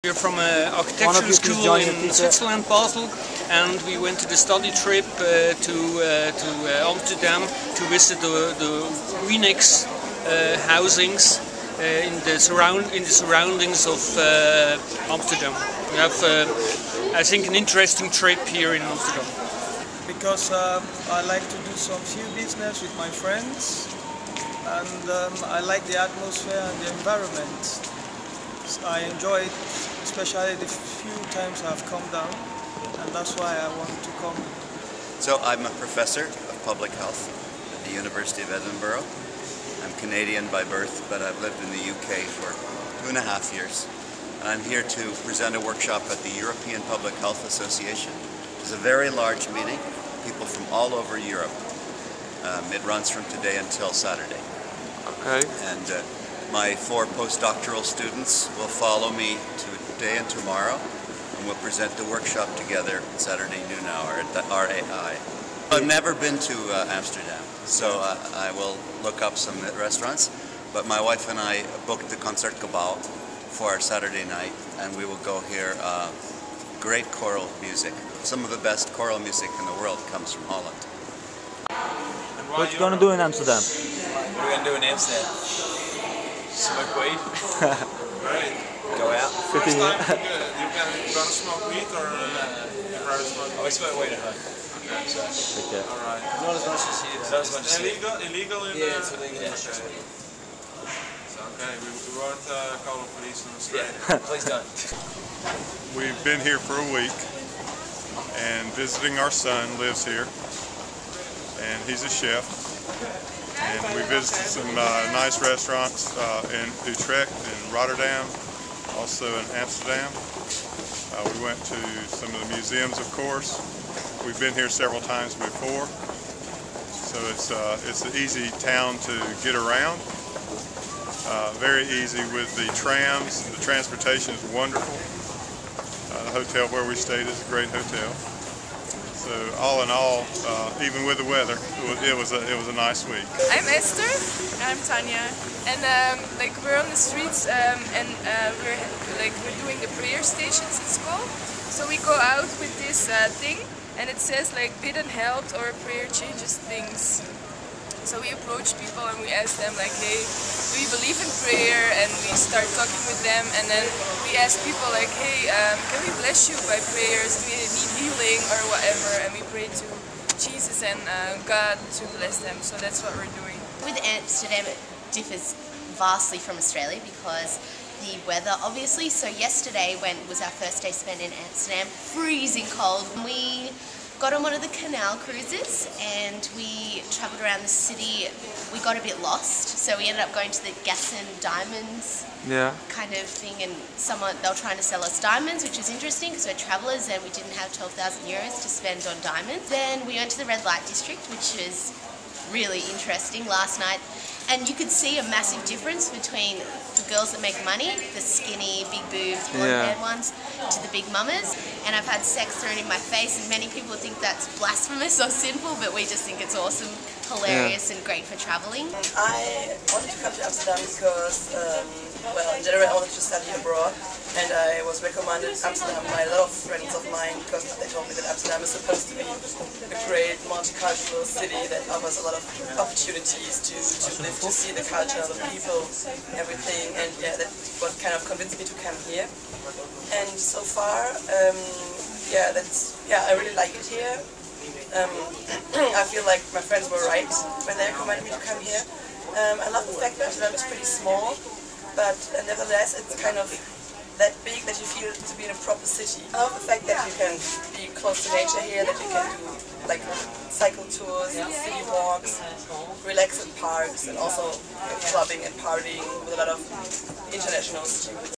We're from an architectural school in Switzerland, Basel, and we went to the study trip to Amsterdam to visit the Renex housings in the surroundings of Amsterdam. We have, I think, an interesting trip here in Amsterdam. Because I like to do some few business with my friends, and I like the atmosphere and the environment. I enjoy it, especially the few times I've come down, and that's why I want to come. So I'm a professor of public health at the University of Edinburgh. I'm Canadian by birth, but I've lived in the UK for 2.5 years. And I'm here to present a workshop at the European Public Health Association. It's a very large meeting, people from all over Europe. It runs from today until Saturday. Okay. And my 4 postdoctoral students will follow me today and tomorrow, and we'll present the workshop together Saturday noon hour at the RAI. I've never been to Amsterdam, so I will look up some restaurants, but my wife and I booked the Concertgebouw for our Saturday night, and we will go hear great choral music. Some of the best choral music in the world comes from Holland. What you gonna do in Amsterdam? What are we going to do in Amsterdam? Smoke weed? Right. Go out? First time you gonna smoke weed or you rather smoke Oh, we smoke weed at home. Okay. Okay. Alright. Not as much as here. Not as much as here. Illegal in Yeah, it's illegal. Okay. So, okay, we won't call the police on the street. Please don't. We've been here for a week and visiting. Our son lives here and he's a chef, and we visited some nice restaurants in Utrecht and Rotterdam, also in Amsterdam. We went to some of the museums, of course. We've been here several times before, so it's an easy town to get around. Very easy with the trams. The transportation is wonderful. The hotel where we stayed is a great hotel. So all in all, even with the weather, it was a nice week. I'm Esther. I'm Tanya, and we're on the streets, and we're doing the prayer stations in school. So we go out with this thing, and it says bidden helped or prayer changes things. So we approach people and we ask them hey, do you believe in prayer? And we start talking with them, and then we ask people hey, can we bless you by prayers? Do you need healing or whatever? And we pray to Jesus and God to bless them. So that's what we're doing. With Amsterdam, it differs vastly from Australia because the weather, obviously. So yesterday, when it was our first day spent in Amsterdam, freezing cold. We got on one of the canal cruises and we travelled around the city. We got a bit lost, so we ended up going to the gas and diamonds kind of thing, and they were trying to sell us diamonds, which was interesting because we're travellers and we didn't have 12,000 euros to spend on diamonds. Then we went to the red light district, which was really interesting last night, and you could see a massive difference between the girls that make money, the skinny, big boobs, blonde-haired ones, to the big mamas. And I've had sex thrown in my face, and many people think that's blasphemous or sinful, but we just think it's awesome, hilarious, and great for travelling. I wanted to come to Amsterdam because, well, in general, I wanted to study abroad, and I was recommended Amsterdam by a lot of friends of mine because they told me that Amsterdam is supposed to be a great multicultural city that offers a lot of opportunities to live, to see the culture, the people, everything, and yeah, that's what kind of convinced me to come here. And so far, I really like it here. I feel like my friends were right when they recommended me to come here. I love the fact that Amsterdam is pretty small, but nevertheless it's kind of that big that you feel to be in a proper city. I love the fact that you can be close to nature here, that you can do cycle tours, city walks, relax in parks, and also clubbing and partying with a lot of international students.